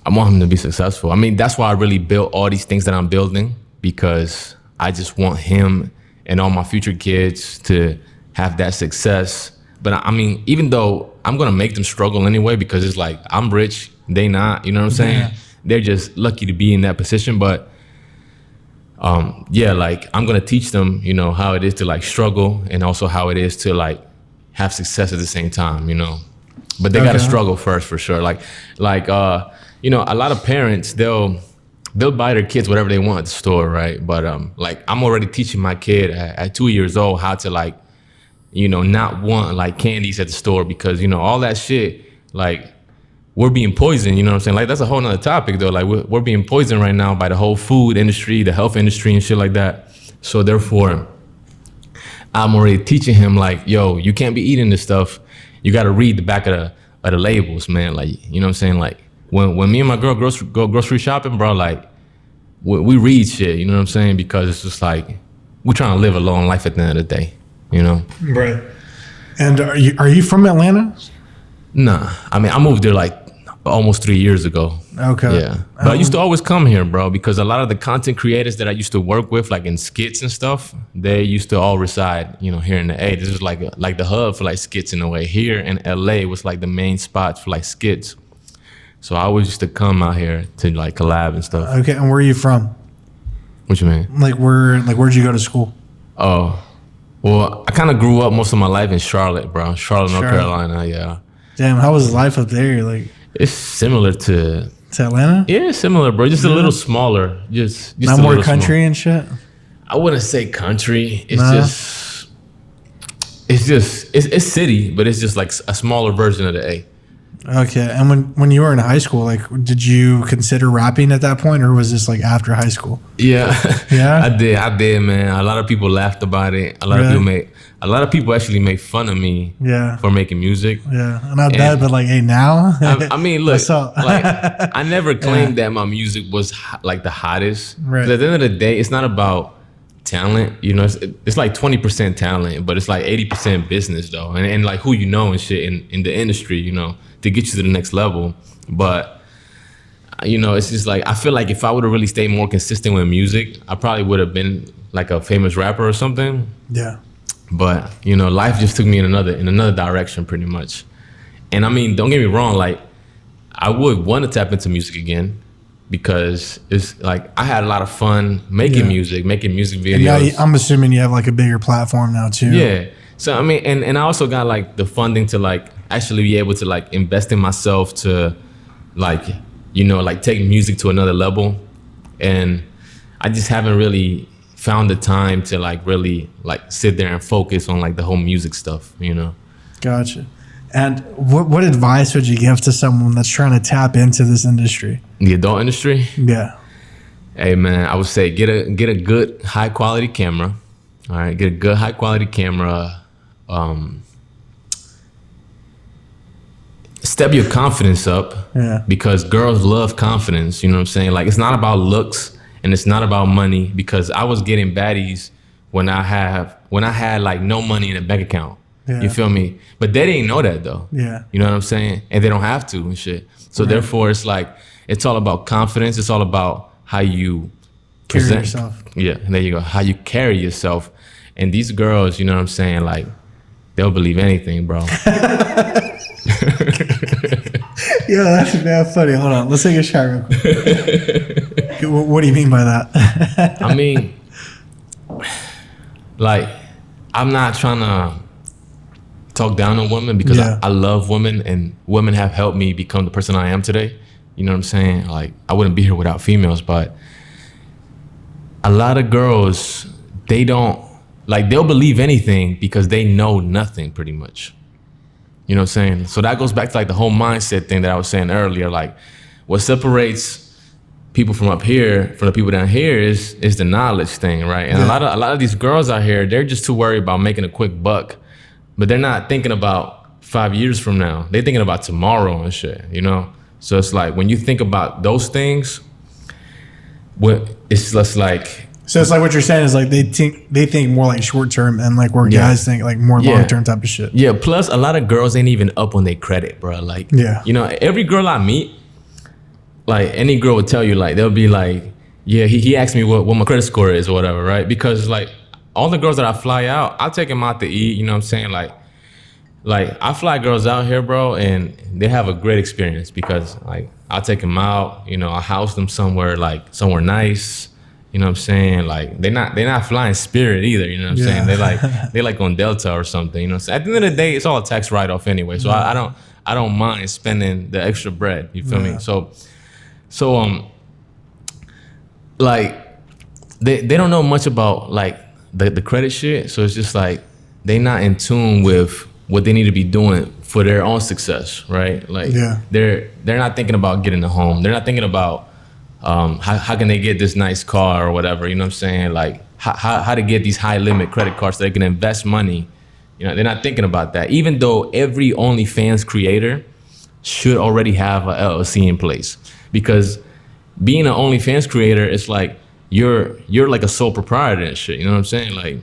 I want him to be successful. I mean, that's why I really built all these things that I'm building, because I just want him and all my future kids to have that success. But I mean, even though I'm going to make them struggle anyway, because it's like, I'm rich, they not, you know what I'm saying? Yeah. They're just lucky to be in that position. But like, I'm going to teach them, how it is to like struggle, and also how it is to like have success at the same time, But they got to struggle first, for sure. Like, a lot of parents, they'll buy their kids whatever they want at the store, right? But like, I'm already teaching my kid at 2 years old how to like, not want like candies at the store, because, all that shit, like, we're being poisoned, you know what I'm saying? Like, that's a whole nother topic though. Like, we're being poisoned right now by the whole food industry, the health industry and shit like that. So therefore, I'm already teaching him like, yo, you can't be eating this stuff. You got to read the back of the labels, man. Like, you know what I'm saying? Like, when me and my girl go grocery shopping, bro, like, we read shit, you know what I'm saying? Because it's just like, we're trying to live a long life at the end of the day, Right. And are you from Atlanta? Nah. I mean, I moved there like almost 3 years ago. Okay. Yeah. But I used to always come here, bro, because a lot of the content creators that I used to work with, like in skits and stuff, they used to all reside, here in the A. This is like the hub for like skits in a way. Here in LA was like the main spot for like skits. So I always used to come out here to like collab and stuff. Okay. And where are you from? What you mean? Where'd you go to school? Oh, well, I kind of grew up most of my life in Charlotte, bro. Charlotte, North Carolina. Yeah. Damn, how was life up there? Like, it's similar to Atlanta? Yeah, it's similar, bro. Just a little smaller. Just not more country and shit. I wouldn't say country. It's city, but it's just like a smaller version of the A. Okay. And when you were in high school, like, did you consider rapping at that point, or was this like after high school? Yeah. Yeah. I did, man. A lot of people laughed about it. A lot of people actually made fun of me for making music. Yeah. Not bad, but like, hey, now. I mean, look, like, I never claimed that my music was like the hottest. Right. But at the end of the day, it's not about talent, it's like 20% talent, but it's like 80% business though, and like who and shit in the industry, to get you to the next level. But it's just like, I feel like if I would have really stayed more consistent with music, I probably would have been like a famous rapper or something. Yeah. But life just took me in another direction pretty much. And I mean, don't get me wrong, like, I would want to tap into music again, because it's like I had a lot of fun making music videos. And I'm assuming you have like a bigger platform now too. Yeah. So I mean, and I also got like the funding to like actually be able to like invest in myself to like, like take music to another level. And I just haven't really found the time to like really like sit there and focus on like the whole music stuff, Gotcha. And what advice would you give to someone that's trying to tap into this industry? The adult industry? Yeah. Hey man, I would say get a good high quality camera. All right, get a good high quality camera. Step your confidence up. Yeah. Because girls love confidence. You know what I'm saying? Like, it's not about looks and it's not about money. Because I was getting baddies when I had like no money in a bank account. Yeah. You feel me? But they didn't know that though. Yeah. You know what I'm saying? And they don't have to and shit. So therefore, it's like, it's all about confidence. It's all about how you Carry present yourself. Yeah, and there you go. How you carry yourself. And these girls, you know what I'm saying? Like, they'll believe anything, bro. Yeah, that's mad funny. Hold on, let's take a shot real quick. What do you mean by that? I mean, like, I'm not trying to talk down on women because I love women, and women have helped me become the person I am today. You know what I'm saying? Like, I wouldn't be here without females, but a lot of girls, they don't, like, they'll believe anything because they know nothing pretty much. You know what I'm saying? So that goes back to like the whole mindset thing that I was saying earlier. Like, what separates people from up here from the people down here is the knowledge thing, right? And a lot of these girls out here, they're just too worried about making a quick buck, but they're not thinking about 5 years from now. They're thinking about tomorrow and shit, you know? So it's like, when you think about those things, it's just like, so it's like what you're saying is like they think more like short term, and like where guys think like more long term type of shit. Yeah. Plus, a lot of girls ain't even up on their credit, bro. Like, you know, every girl I meet, like any girl would tell you, like they'll be like, yeah, he asked me what my credit score is or whatever, right? Because like all the girls that I fly out, I'll take them out to eat. You know what I'm saying? Like I fly girls out here, bro, and they have a great experience because like I'll take them out. You know, I'll house them somewhere nice. You know what I'm saying? Like they're not flying Spirit either. You know what I'm saying? They like on Delta or something. You know what I'm saying? At the end of the day, it's all a tax write off anyway. So I don't mind spending the extra bread. You feel me? So like they don't know much about like the credit shit. So it's just like they not in tune with what they need to be doing for their own success, right? Like they're not thinking about getting a home. They're not thinking about how can they get this nice car or whatever, you know what I'm saying? Like how to get these high limit credit cards so they can invest money. You know, they're not thinking about that. Even though every OnlyFans creator should already have a LLC in place, because being an OnlyFans creator, it's like you're like a sole proprietor and shit. You know what I'm saying? Like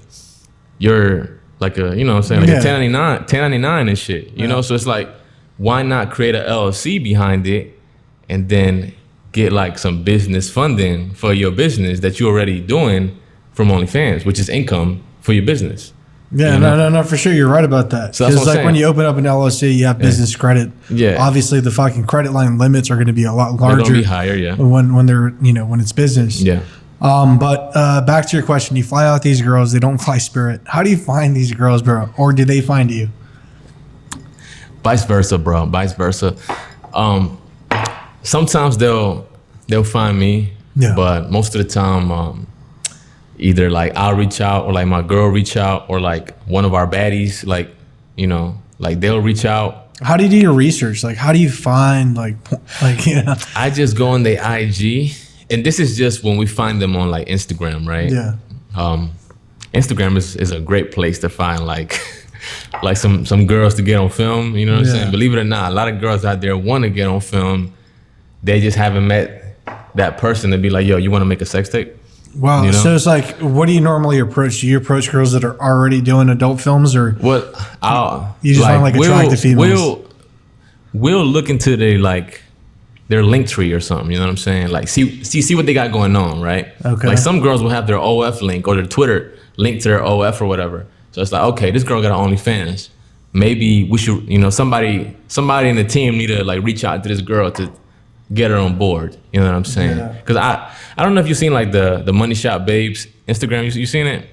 you're like a, you know what I'm saying? Like a 1099 and shit, you know? So it's like, why not create a LLC behind it and then get like some business funding for your business that you're already doing from OnlyFans, which is income for your business. Yeah, you know? no, for sure. You're right about that. So that's what I'm like saying. When you open up an LLC, you have business credit. Yeah. Obviously, the fucking credit line limits are going to be a lot larger. They're going to be higher, when they're, you know, when it's business. Yeah. But back to your question, you fly out these girls, they don't fly Spirit. How do you find these girls, bro? Or do they find you? Vice versa, bro. Vice versa. Sometimes they'll find me, but most of the time, either like I'll reach out or like my girl reach out or like one of our baddies, like, you know, like they'll reach out. How do you do your research? Like, how do you find like, you know? I just go on the IG, and this is just when we find them on like Instagram, right? Yeah. Instagram is a great place to find like some girls to get on film. You know what I'm saying? Believe it or not, a lot of girls out there want to get on film. They just haven't met that person to be like, yo, you want to make a sex tape? Wow. You know? So it's like, what do you normally approach? Do you approach girls that are already doing adult films, or what? You just want like attractive females? We'll look into their link tree or something. You know what I'm saying? Like see what they got going on, right? Okay. Like some girls will have their OF link or their Twitter link to their OF or whatever. So it's like, okay, this girl got an OnlyFans. Maybe we should, you know, somebody in the team need to like reach out to this girl to get her on board. You know what I'm saying? Because I don't know if you've seen like the Money Shot Babes Instagram. You seen it?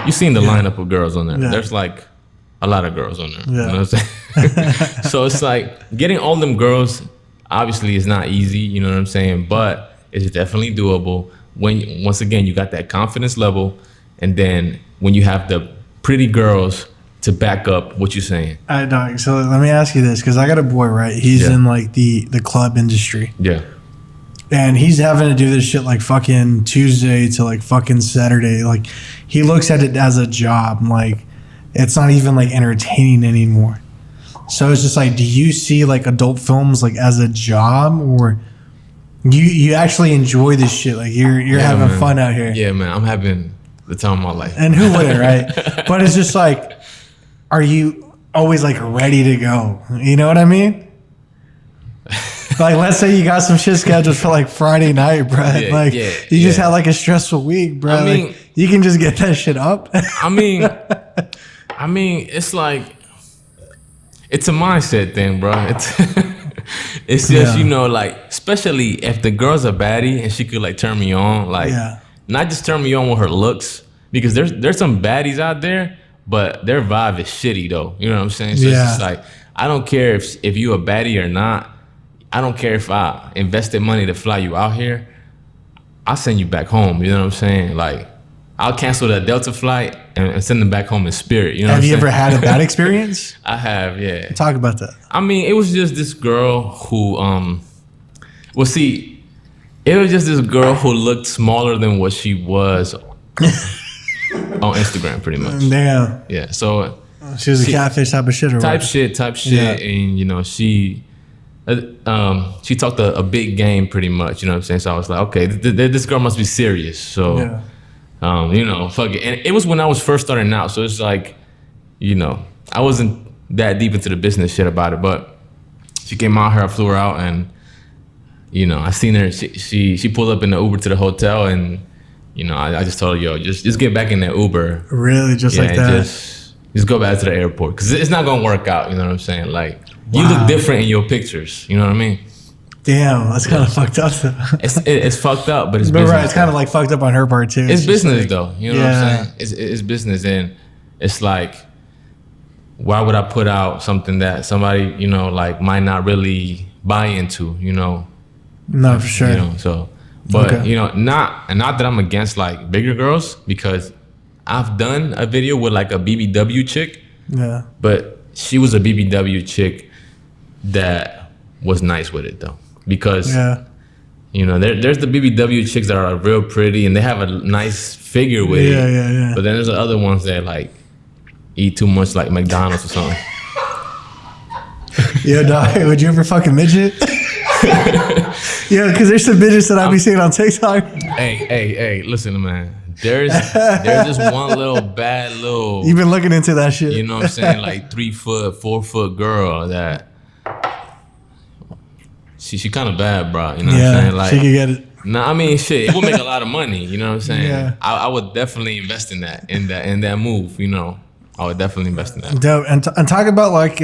You seen the lineup of girls on there? Yeah. There's like a lot of girls on there. Yeah. You know what I'm saying? So it's like getting all them girls obviously is not easy. You know what I'm saying? But it's definitely doable when once again you got that confidence level, and then when you have the pretty girls to back up what you're saying. All right, dog. So let me ask you this, because I got a boy, right? He's in like the club industry. Yeah. And he's having to do this shit like fucking Tuesday to like fucking Saturday. Like he looks at it as a job. Like it's not even like entertaining anymore. So it's just like, do you see like adult films like as a job, or you actually enjoy this shit? Like you're having fun out here. Yeah, man. I'm having the time of my life. And who wouldn't, right? But it's just like, are you always like ready to go? You know what I mean? Like, let's say you got some shit scheduled for like Friday night, bro. You just had like a stressful week, bro. I mean, like, you can just get that shit up. I mean, it's like, it's a mindset thing, bro. It's just, you know, like, especially if the girl's a baddie and she could like turn me on, like, not just turn me on with her looks, because there's some baddies out there, but their vibe is shitty though. You know what I'm saying? So it's just like, I don't care if you a baddie or not. I don't care if I invested money to fly you out here. I'll send you back home. You know what I'm saying? Like, I'll cancel that Delta flight and send them back home in spirit. You know have you ever had a bad experience? I have, yeah. Talk about that. I mean, it was just this girl who, it was just this girl who looked smaller than what she was on Instagram, pretty much. Damn. Yeah, so. She was a catfish type of shit or type shit. Yeah. And, you know, she talked a big game pretty much, you know what I'm saying? So I was like, okay, this girl must be serious. So, you know, fuck it. And it was when I was first starting out. So it's like, you know, I wasn't that deep into the business shit about it, but she came out here, I flew her out, and, you know, I seen her, she pulled up in the Uber to the hotel, and, you know, I just told her, yo, just get back in that Uber. Really? Just like that? Just go back to the airport. Because it's not going to work out, you know what I'm saying? Like, you look different in your pictures. You know what I mean? Damn, that's kind of fucked up. It's fucked up, but it's business. Right, it's kind of like fucked up on her part too. It's business like, though. You know what I'm saying? It's business, and it's like, why would I put out something that somebody, you know, like might not really buy into? You know? No, for sure. You know, so, but you know, not that I'm against like bigger girls, because I've done a video with like a BBW chick. Yeah. But she was a BBW chick that was nice with it though, because you know, there's the BBW chicks that are real pretty and they have a nice figure with it. Yeah. But then there's the other ones that like eat too much, like McDonald's or something. Yo, dog, would you ever fucking midget? Yeah, because there's some midgets that I be seeing on TikTok. Hey, listen, man. There's just one little bad little. You've been looking into that shit. You know what I'm saying? Like 3 foot, 4 foot girl that she kind of bad, bro. You know what I'm saying? Like, she could get it. Nah, I mean, shit, it would make a lot of money. You know what I'm saying? Yeah. I would definitely invest in that move. You know, I would definitely invest in that. Dope. And talk about like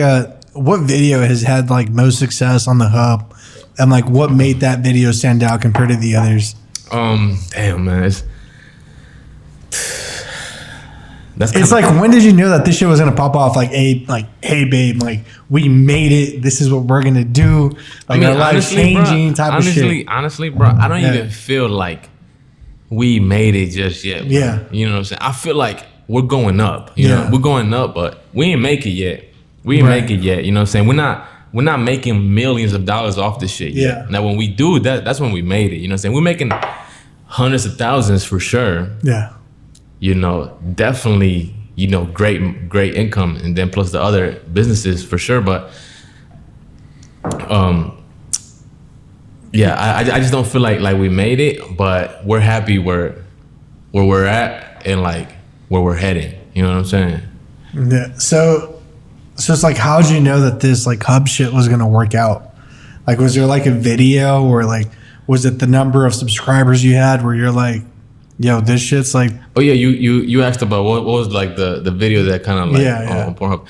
what video has had like most success on the hub, and like what made that video stand out compared to the others. Damn, man. It's like, when did you know that this shit was gonna pop off? Like, hey babe, like we made it. This is what we're gonna do. Like, I mean, our life changing type of shit. Honestly, bro, I don't even feel like we made it just yet. Bro. Yeah, you know what I'm saying. I feel like we're going up. You know, we're going up, but we ain't make it yet. We ain't make it yet. You know what I'm saying. We're not making millions of dollars off this shit yet. Yeah. Now, when we do that, that's when we made it. You know what I'm saying. We're making hundreds of thousands for sure. Yeah. You know, definitely, you know, great income, and then plus the other businesses for sure. But, yeah, I just don't feel like we made it, but we're happy where we're at and like where we're heading. You know what I'm saying? Yeah. So it's like, how'd you know that this like hub shit was gonna work out? Like, was there like a video, or like, was it the number of subscribers you had where you're like, yo, this shit's like... Oh, yeah, you asked about what was like the video that kind of like on Pornhub.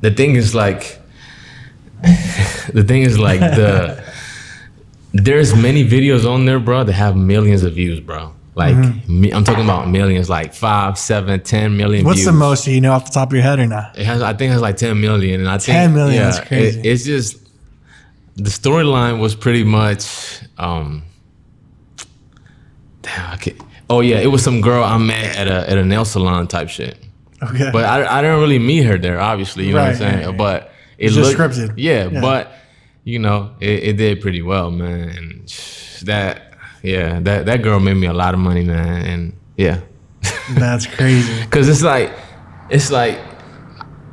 The thing is like... There's many videos on there, bro, that have millions of views, bro. Like, I'm talking about millions, like 5, 7, 10 million What's views. the most, you know, off the top of your head or not? I think it has like 10 million. And I think 10 million, that's crazy. It's just... The storyline was pretty much... Damn, oh yeah, it was some girl I met at a nail salon type shit. Okay. But I didn't really meet her there, obviously. You know what I'm saying? Yeah. But it looked just scripted. Yeah, but you know, it did pretty well, man. And that girl made me a lot of money, man. And yeah. That's crazy. Cause it's like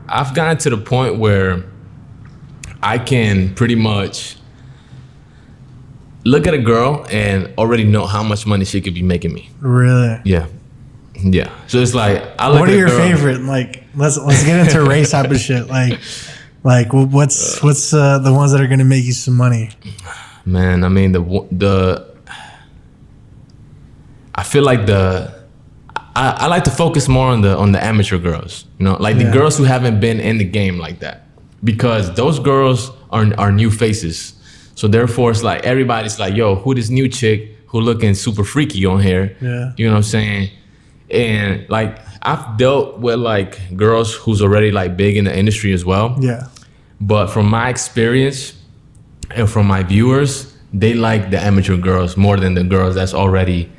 I've gotten to the point where I can pretty much look at a girl and already know how much money she could be making me. Really? Yeah. Yeah. So it's like what are your favorite? Like, let's get into race type of shit. Like what's the ones that are gonna make you some money? Man, I mean I feel like I like to focus more on the amateur girls, you know, like the girls who haven't been in the game like that, because those girls are new faces. So therefore, it's like everybody's like, yo, who this new chick who looking super freaky on here? Yeah, you know what I'm saying? And like I've dealt with like girls who's already like big in the industry as well. Yeah, but from my experience and from my viewers, they like the amateur girls more than the girls that's already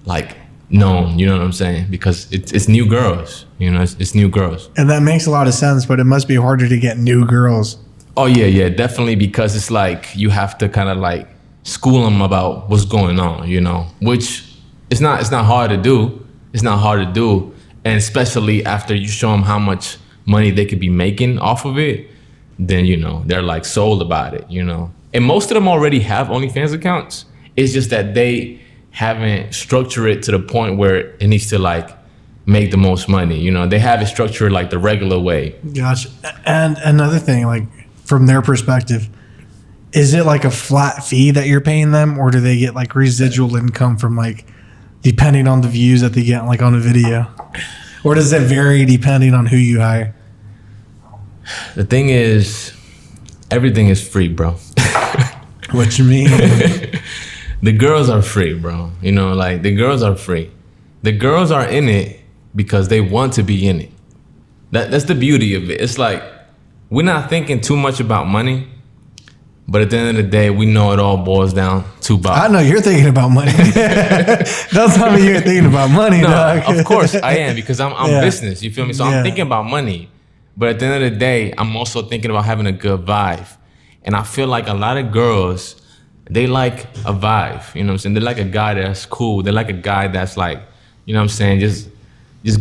like known, you know what I'm saying? Because it's new girls, you know, it's new girls. And that makes a lot of sense, but it must be harder to get new girls. Oh yeah, definitely, because it's like you have to kind of like school them about what's going on, you know, which it's not hard to do. It's not hard to do, and especially after you show them how much money they could be making off of it, then you know they're like sold about it, you know. And most of them already have OnlyFans accounts. It's just that they haven't structured it to the point where it needs to like make the most money. You know, they have it structured like the regular way. Gotcha. And another thing, like from their perspective, is it like a flat fee that you're paying them, or do they get like residual income from like depending on the views that they get like on a video, or does it vary depending on who you hire? The thing is, everything is free, bro. What you mean? The girls are free, bro. You know, like the girls are free. The girls are in it because they want to be in it. That's the beauty of it. It's like we're not thinking too much about money, but at the end of the day, we know it all boils down to about. I know you're thinking about money. Don't tell me you're thinking about money, no, dog. Of course I am, because I'm business. You feel me? So I'm thinking about money, but at the end of the day, I'm also thinking about having a good vibe. And I feel like a lot of girls, they like a vibe, you know what I'm saying? They like a guy that's cool. They like a guy that's like, you know what I'm saying, just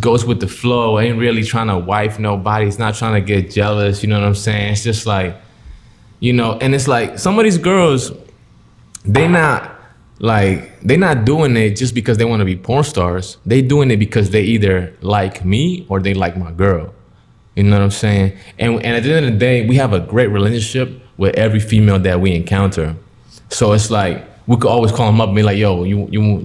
goes with the flow, ain't really trying to wife nobody. He's not trying to get jealous, you know what I'm saying? It's just like, you know, and it's like some of these girls, they not doing it just because they want to be porn stars. They doing it because they either like me or they like my girl. You know what I'm saying? And at the end of the day, we have a great relationship with every female that we encounter. So it's like, we could always call them up and be like, yo, you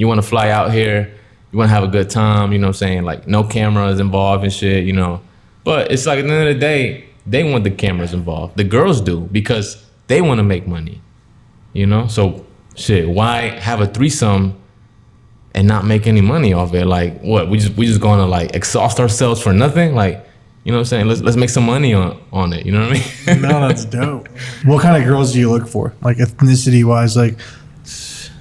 want to fly out here? You want to have a good time? You know what I'm saying? Like, no cameras involved and shit, you know? But it's like, at the end of the day, they want the cameras involved. The girls do, because they want to make money, you know? So, shit, why have a threesome and not make any money off it? Like, what? We just going to, like, exhaust ourselves for nothing? Like, you know what I'm saying? Let's make some money on it. You know what I mean? No, that's dope. What kind of girls do you look for? Like ethnicity wise, like,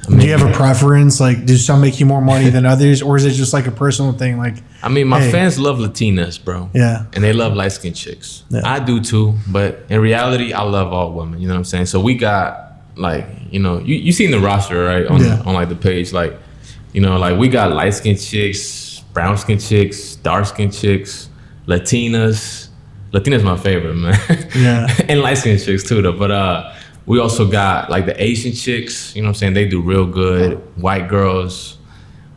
do you have a preference? Like, do some make you more money than others, or is it just like a personal thing? Like, I mean, my fans love Latinas, bro. Yeah. And they love light skinned chicks. Yeah. I do too, but in reality, I love all women. You know what I'm saying? So we got like, you know, you seen the roster, right? On like the page, like, you know, like we got light skinned chicks, brown skinned chicks, dark skinned chicks, Latinas my favorite, man. Yeah. And light skinned chicks too, though. But we also got like the Asian chicks, you know what I'm saying? They do real good. White girls,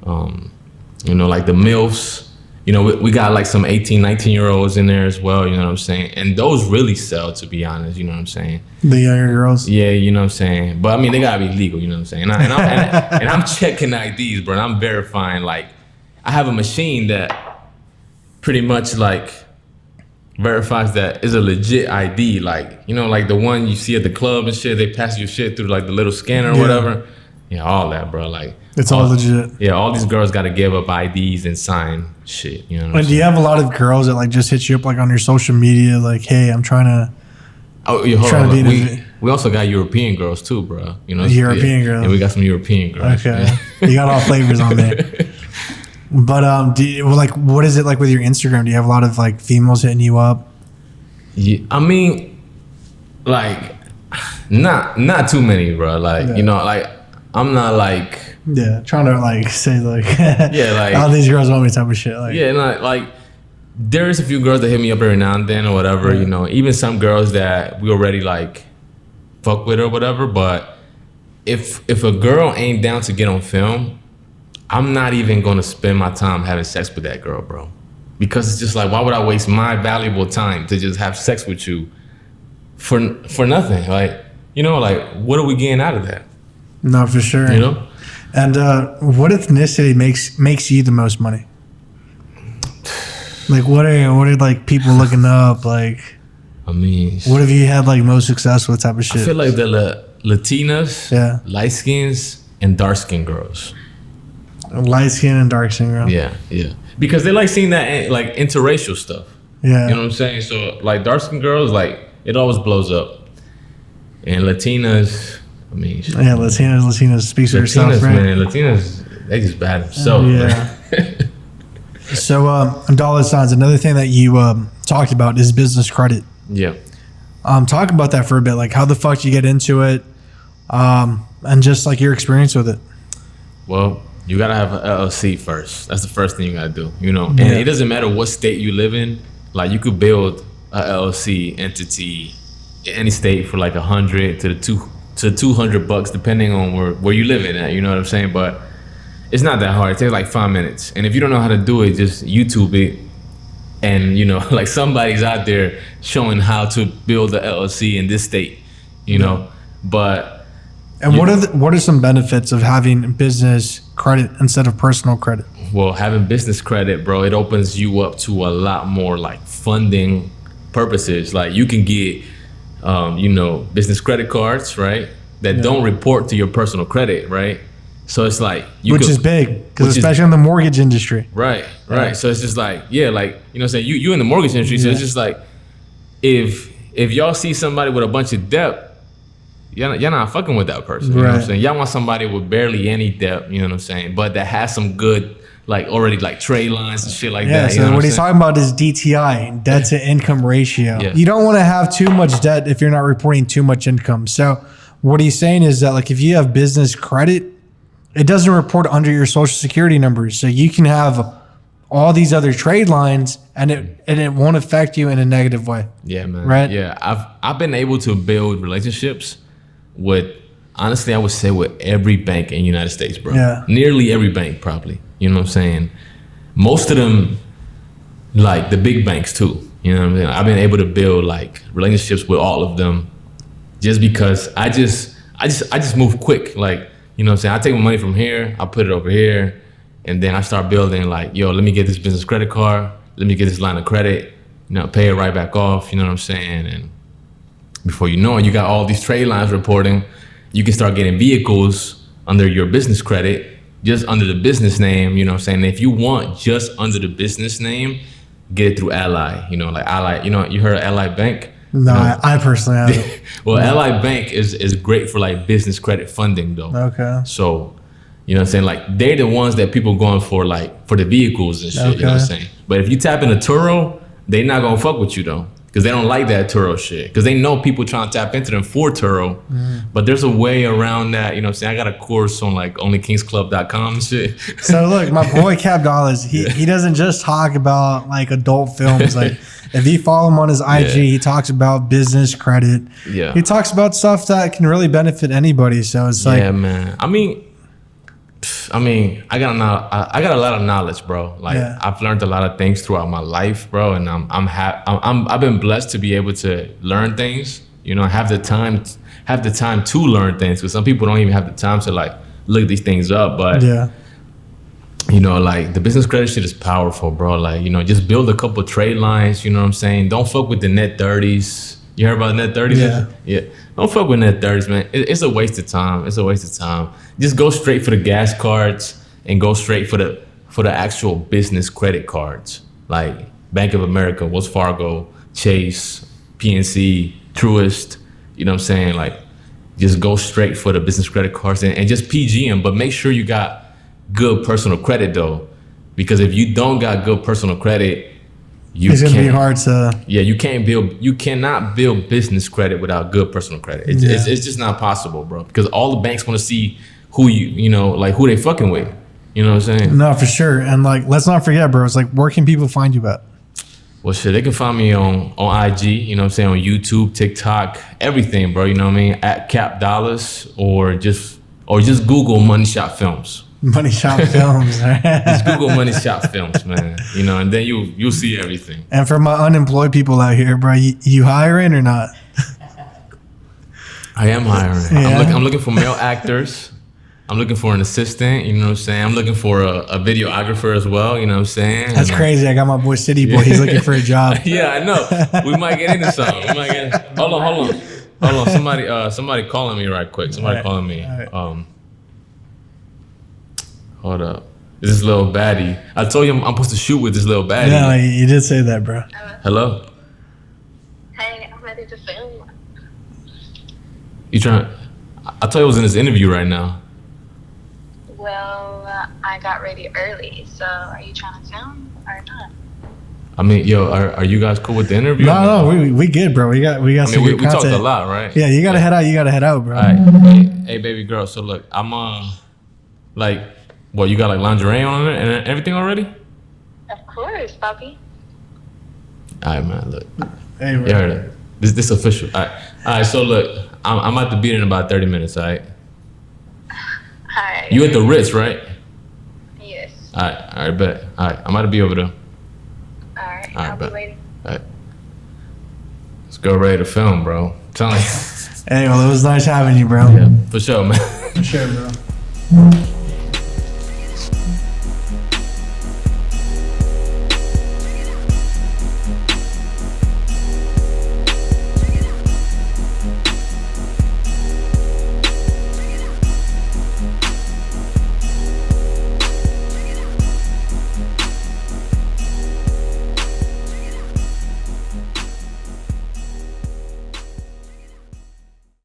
you know, like the MILFs. You know, we got like some 18, 19-year-olds in there as well, you know what I'm saying? And those really sell, to be honest, you know what I'm saying? The younger girls? Yeah, you know what I'm saying? But I mean, they gotta be legal, you know what I'm saying? And I'm checking IDs, bro, and I'm verifying, like, I have a machine that pretty much like verifies that is a legit ID, like, you know, like the one you see at the club and shit, they pass your shit through like the little scanner or whatever. Yeah, all that, bro. Like, it's all legit. Yeah, all these girls got to give up IDs and sign shit. You know. And do you have a lot of girls that like just hit you up like on your social media, like, hey, I'm trying to. Oh, yeah, hold on. We also got European girls too, bro. You know, European girls. And we got some European girls. Okay, you got all flavors on there. But what is it like with your Instagram? Do you have a lot of like females hitting you up? Yeah, I mean, like, not too many, bro. Like, you know, like I'm not like trying to like say like like all these girls want me type of shit. Like not like there is a few girls that hit me up every now and then or whatever, you know, even some girls that we already like fuck with or whatever. But if a girl ain't down to get on film, I'm not even gonna spend my time having sex with that girl, bro. Because it's just like, why would I waste my valuable time to just have sex with you for nothing? Like, you know, like what are we getting out of that? No, for sure. You know? And what ethnicity makes you the most money? Like, what are like people looking up? Like, I mean, what have you had like most success with type of shit? I feel like the Latinas, light skins, and dark skin girls. Light skin and dark skin girls. Yeah. Because they like seeing that like interracial stuff. Yeah. You know what I'm saying? So like dark skin girls, like it always blows up. And Latinas, I mean, Latinas speaks for herself, right? Man, Latinas, they just bad themselves. Yeah. So, dollar signs. Another thing that you talked about is business credit. Yeah. Talk about that for a bit. Like, how the fuck you get into it, and just like your experience with it. Well, you gotta have an LLC first. That's the first thing you gotta do. You know, and it doesn't matter what state you live in. Like, you could build a LLC entity in any state for like $100 to $200, depending on where you live in at. You know what I'm saying? But it's not that hard. It takes like 5 minutes. And if you don't know how to do it, just YouTube it. And, you know, like somebody's out there showing how to build the LLC in this state, you know. But what are some benefits of having business credit instead of personal credit? Well, having business credit, bro, it opens you up to a lot more like funding purposes. Like you can get, you know, business credit cards, right? That don't report to your personal credit, right? So it's like which is big, because especially in the mortgage industry. Right. So it's just like, like, you know what I'm saying? You in the mortgage industry, so it's just like if y'all see somebody with a bunch of debt, you're not fucking with that person. You know what I'm saying? Y'all want somebody with barely any debt, you know what I'm saying? But that has some good, like already like trade lines and shit like that. So what he's talking about is DTI, debt to income ratio. You don't want to have too much debt if you're not reporting too much income. So what he's saying is that like if you have business credit, it doesn't report under your social security numbers. So you can have all these other trade lines and it won't affect you in a negative way. Yeah, man. Right? Yeah. I've been able to build relationships with, honestly, I would say with every bank in the United States, bro. Yeah. Nearly every bank, probably. You know what I'm saying? Most of them, like the big banks too. You know what I'm saying? I've been able to build like relationships with all of them just because I just move quick. Like, you know what I'm saying? I take my money from here, I put it over here, and then I start building like, yo, let me get this business credit card, let me get this line of credit, you know, pay it right back off, you know what I'm saying? And before you know it, you got all these trade lines reporting. You can start getting vehicles under your business credit, just under the business name, you know what I'm saying? If you want just under the business name, get it through Ally, you know, like Ally, you know, you heard of Ally Bank? No, I personally haven't. Well, Ally Bank is great for like business credit funding though. Okay. So, you know what I'm saying? Like they're the ones that people going for like for the vehicles and shit, you know what I'm saying? But if you tap into Turo, they not gonna fuck with you though. Because they don't like that Turo shit. Because they know people trying to tap into them for Turo. But there's a way around that, you know what I'm saying? I got a course on like onlykingsclub.com and shit. So look, my boy CapDollaz, he doesn't just talk about like adult films. Like if you follow him on his IG, he talks about business credit. Yeah. He talks about stuff that can really benefit anybody. So it's like, yeah, man. I mean, I got a lot of knowledge, bro. Like I've learned a lot of things throughout my life, bro, and I've been blessed to be able to learn things. You know, have the time to learn things. Because some people don't even have the time to like look these things up. But you know, like the business credit shit is powerful, bro. Like, you know, just build a couple trade lines. You know what I'm saying? Don't fuck with the net 30s. You heard about net 30s? Yeah. Don't fuck with net 30s, man. It's a waste of time. It's a waste of time. Just go straight for the gas cards and go straight for the actual business credit cards. Like Bank of America, Wells Fargo, Chase, PNC, Truist. You know what I'm saying? Like just go straight for the business credit cards and just PG them. But make sure you got good personal credit though. Because if you don't got good personal credit, it's gonna be hard to. Yeah, you cannot build business credit without good personal credit. It's just not possible, bro. Because all the banks want to see who who they fucking with. You know what I'm saying? No, for sure. And like, let's not forget, bro. It's like, where can people find you at? Well, shit, they can find me on IG, you know what I'm saying, on YouTube, TikTok, everything, bro. You know what I mean? At CapDollaz or just Google Money Shot Films. Money Shot Films. Just Google Money Shot Films, man. You know, and then you'll see everything. And for my unemployed people out here, bro, you hiring or not? I am hiring. Yeah. I'm looking for male actors. I'm looking for an assistant, you know what I'm saying? I'm looking for a videographer as well, you know what I'm saying? That's crazy. I got my boy City Boy. He's looking for a job. Yeah, I know. We might get into something. Hold on. Somebody calling me right quick. Somebody calling me. Right. Hold up. This is Lil Baddie. I told you I'm supposed to shoot with this Lil Baddie. Yeah, like, you did say that, bro. Hello? Hey, I'm ready to film. You trying? I told you I was in this interview right now. Well, I got ready early, so are you trying to film or not? I mean, yo, are you guys cool with the interview? No, we good, bro. We got some good we content. talked a lot, right? Yeah, you gotta head out. You gotta head out, bro. All right. Hey, baby girl. So look, I'm like, what, you got like lingerie on it and everything already? Of course, Bobby. All right, man. Look, Hey, bro. you heard it. This official. All right. So look, I'm at the beat in about 30 minutes. All right. Hi. You at the Ritz, right? Yes. All right, bet. All right, I'm about to be over there. All right. All right, I'll bet. be waiting. All right. Let's go ready to film, bro. I'm telling you. Hey, well, it was nice having you, bro. Yeah, for sure, man. For sure, bro.